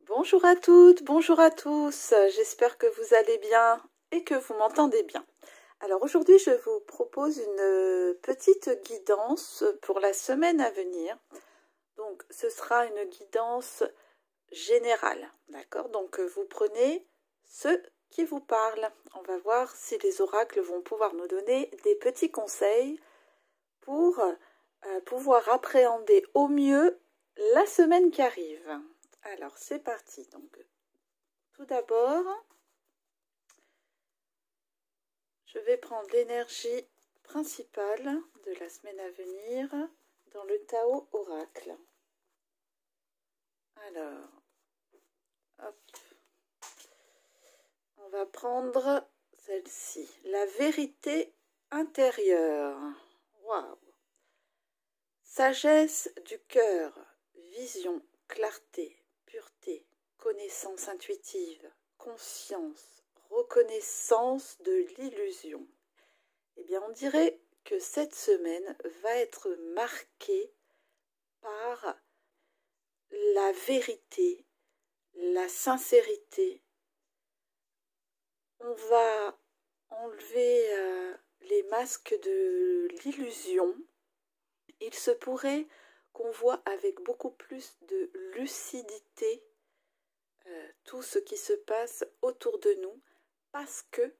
Bonjour à toutes, bonjour à tous, j'espère que vous allez bien et que vous m'entendez bien. Alors aujourd'hui je vous propose une petite guidance pour la semaine à venir. Donc ce sera une guidance générale, d'accord? Donc vous prenez ce qui vous parle. On va voir si les oracles vont pouvoir nous donner des petits conseils pour pouvoir appréhender au mieux la semaine qui arrive. Alors c'est parti. Donc tout d'abord, je vais prendre l'énergie principale de la semaine à venir dans le Tao Oracle. Alors, hop, on va prendre celle-ci, la vérité intérieure. Waouh! Sagesse du cœur, vision, clarté, pureté, connaissance intuitive, conscience, reconnaissance de l'illusion. Eh bien, on dirait que cette semaine va être marquée par la vérité, la sincérité. On va enlever les masques de l'illusion. Il se pourrait qu'on voit avec beaucoup plus de lucidité tout ce qui se passe autour de nous parce que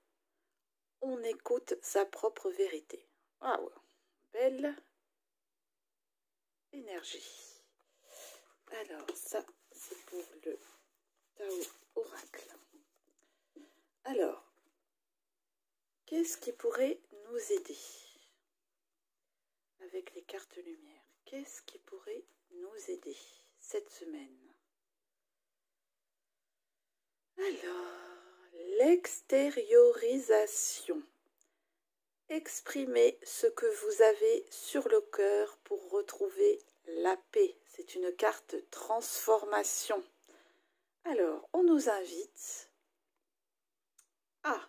on écoute sa propre vérité. Waouh, belle énergie. Alors ça, c'est pour le Tao Oracle. Alors, qu'est-ce qui pourrait nous aider avec les cartes lumière? Qu'est-ce qui pourrait nous aider cette semaine? Alors, l'extériorisation. Exprimez ce que vous avez sur le cœur pour retrouver la paix. C'est une carte transformation. Alors, on nous invite à,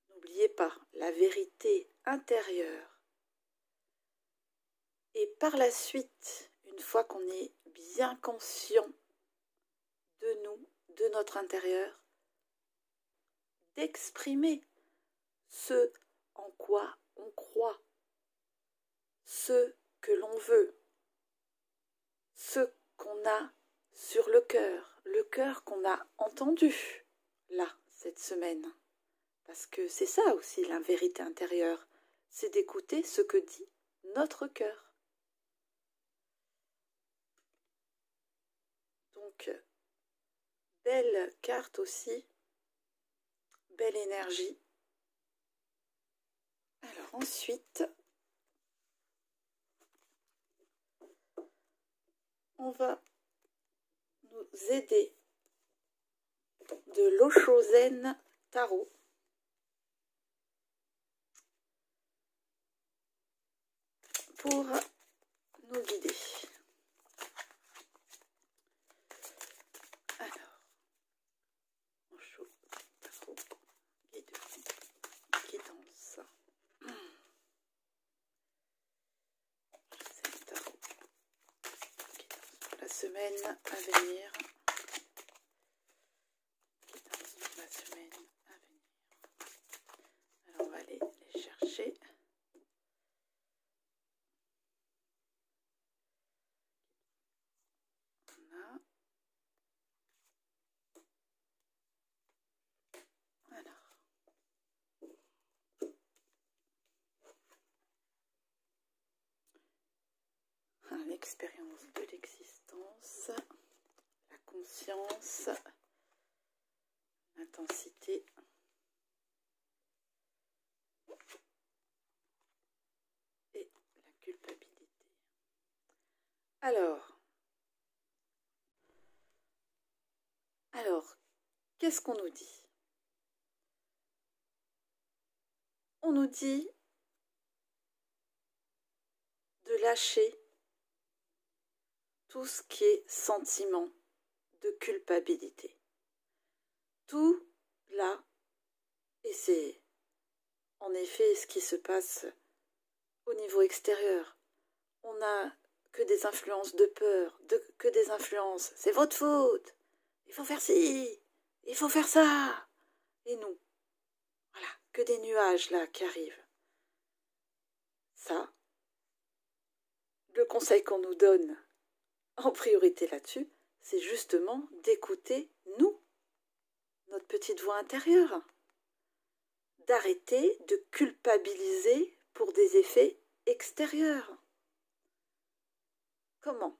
n'oubliez pas, la vérité intérieure. Et par la suite, une fois qu'on est bien conscient de nous, de notre intérieur, d'exprimer ce en quoi on croit, ce que l'on veut, ce qu'on a sur le cœur qu'on a entendu là, cette semaine. Parce que c'est ça aussi la vérité intérieure, c'est d'écouter ce que dit notre cœur. Donc, belle carte aussi, belle énergie. Alors ensuite, on va nous aider de l'Osho Zen Tarot. Pour nous guider. Alors, Osho Tarot, guidance. C'est Tarot, guidance pour la semaine à venir. Guidance pour la semaine à venir. Alors, on va aller les chercher. L'expérience de l'existence, la conscience, l'intensité, et la culpabilité. Alors, qu'est-ce qu'on nous dit? On nous dit de lâcher tout ce qui est sentiment de culpabilité. Tout là, et c'est en effet ce qui se passe au niveau extérieur. On a que des influences de peur, que des influences. C'est votre faute. Il faut faire ci, il faut faire ça. Et nous, voilà, que des nuages là qui arrivent. Ça, le conseil qu'on nous donne en priorité là-dessus, c'est justement d'écouter nous, notre petite voix intérieure. D'arrêter de culpabiliser pour des effets extérieurs. Comment?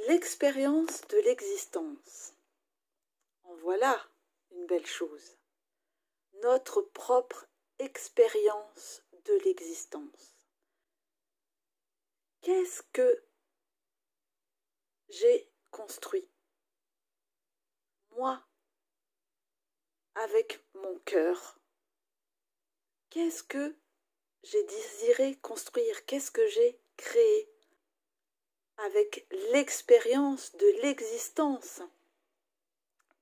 L'expérience de l'existence. En voilà une belle chose. Notre propre expérience de l'existence. Qu'est-ce que j'ai construit? Moi, avec mon cœur. Qu'est-ce que j'ai désiré construire? Qu'est-ce que j'ai créé? Avec l'expérience de l'existence.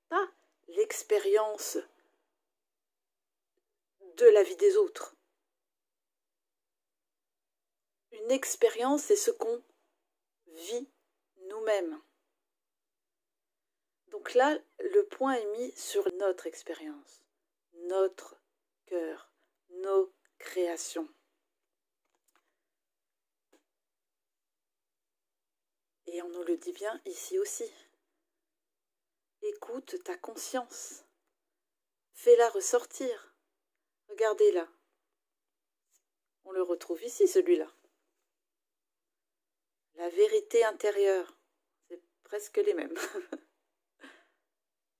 Pas l'expérience de la vie des autres. Une expérience, c'est ce qu'on vit nous-mêmes. Donc là, le point est mis sur notre expérience, notre cœur, nos créations. Et on nous le dit bien ici aussi. Écoute ta conscience. Fais-la ressortir. Regardez-la. On le retrouve ici, celui-là. La vérité intérieure. C'est presque les mêmes.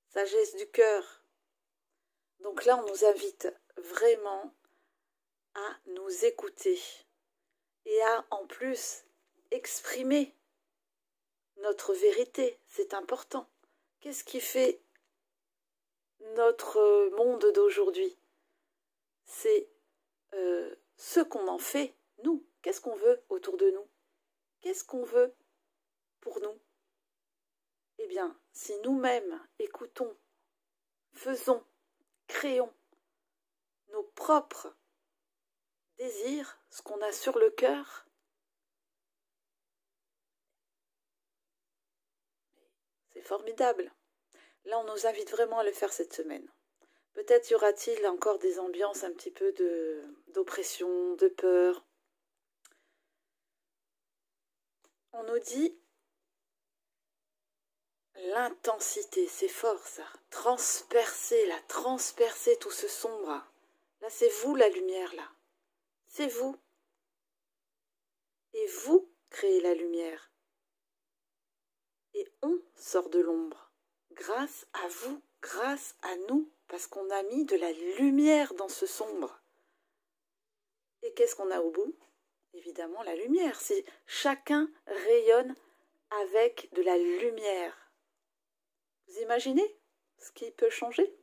Sagesse du cœur. Donc là, on nous invite vraiment à nous écouter et à, en plus, exprimer notre vérité. C'est important. Qu'est-ce qui fait notre monde d'aujourd'hui? C'est ce qu'on en fait, nous. Qu'est-ce qu'on veut autour de nous? Qu'est-ce qu'on veut pour nous? Eh bien, si nous-mêmes écoutons, faisons, créons nos propres désirs, ce qu'on a sur le cœur, c'est formidable. Là, on nous invite vraiment à le faire cette semaine. Peut-être y aura-t-il encore des ambiances un petit peu d'oppression, de peur. On nous dit l'intensité, c'est fort ça. Transpercer tout ce sombre. Là, c'est vous la lumière, là. C'est vous. Et vous créez la lumière. Et on sort de l'ombre. Grâce à vous, grâce à nous, parce qu'on a mis de la lumière dans ce sombre. Et qu'est-ce qu'on a au bout? Évidemment, la lumière. Chacun rayonne avec de la lumière. Vous imaginez ce qui peut changer?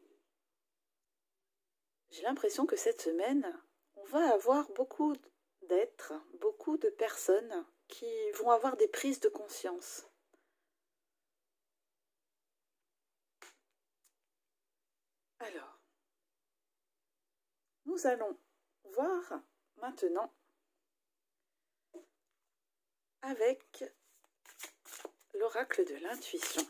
J'ai l'impression que cette semaine, on va avoir beaucoup d'êtres, beaucoup de personnes qui vont avoir des prises de conscience. Alors, nous allons voir maintenant avec l'oracle de l'intuition.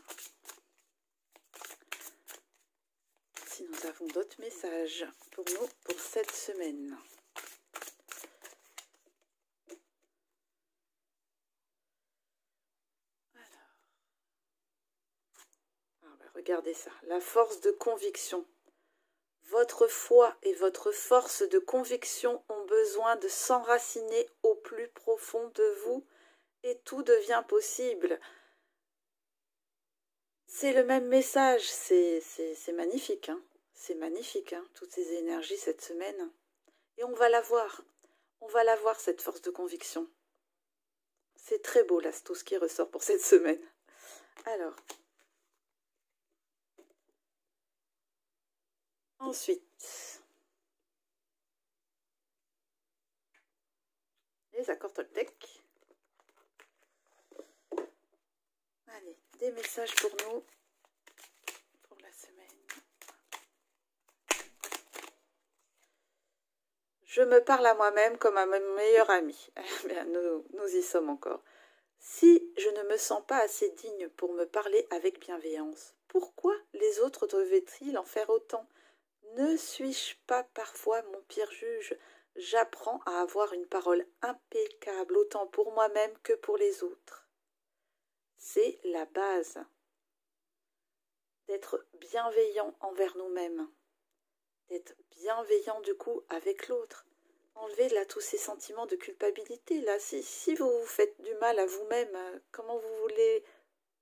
Si nous avons d'autres messages pour nous pour cette semaine. Regardez ça, la force de conviction. Votre foi et votre force de conviction ont besoin de s'enraciner au plus profond de vous et tout devient possible. C'est le même message, c'est magnifique, hein. C'est magnifique, hein, toutes ces énergies cette semaine. Et on va la voir cette force de conviction. C'est très beau là, tout ce qui ressort pour cette semaine. Alors, ensuite, les accords Toltec. Allez, des messages pour nous pour la semaine. Je me parle à moi-même comme à mon meilleur ami. Eh bien, nous y sommes encore. Si je ne me sens pas assez digne pour me parler avec bienveillance, pourquoi les autres devraient-ils en faire autant? Ne suis-je pas parfois mon pire juge? J'apprends à avoir une parole impeccable autant pour moi-même que pour les autres. C'est la base d'être bienveillant envers nous-mêmes, d'être bienveillant du coup avec l'autre. Enlevez là tous ces sentiments de culpabilité. Là, si vous vous faites du mal à vous-même, comment vous voulez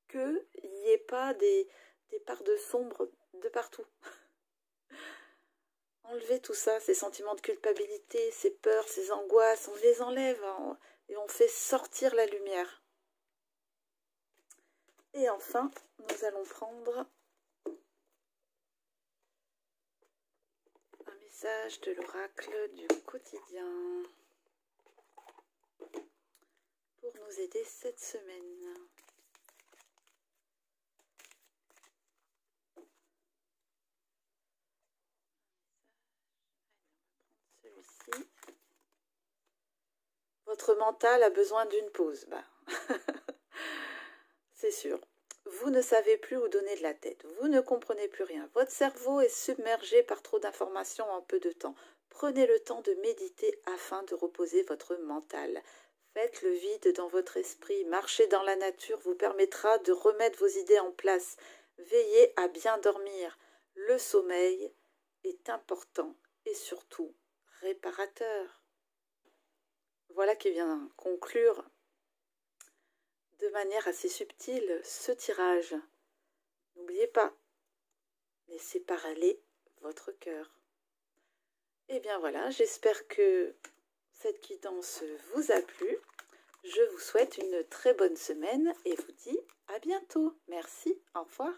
qu'il n'y ait pas des parts de sombre de partout? Enlevez tout ça, ces sentiments de culpabilité, ces peurs, ces angoisses, on les enlève et on fait sortir la lumière. Et enfin, nous allons prendre un message de l'oracle du quotidien pour nous aider cette semaine. Celui-ci. Votre mental a besoin d'une pause. C'est sûr. Vous ne savez plus où donner de la tête. Vous ne comprenez plus rien. Votre cerveau est submergé par trop d'informations en peu de temps. Prenez le temps de méditer afin de reposer votre mental. Faites le vide dans votre esprit. Marcher dans la nature vous permettra de remettre vos idées en place. Veillez à bien dormir. Le sommeil est important et surtout réparateur. Voilà qui vient conclure de manière assez subtile ce tirage. N'oubliez pas, laissez parler votre cœur. Et bien voilà, j'espère que cette guidance vous a plu. Je vous souhaite une très bonne semaine et vous dis à bientôt. Merci, au revoir.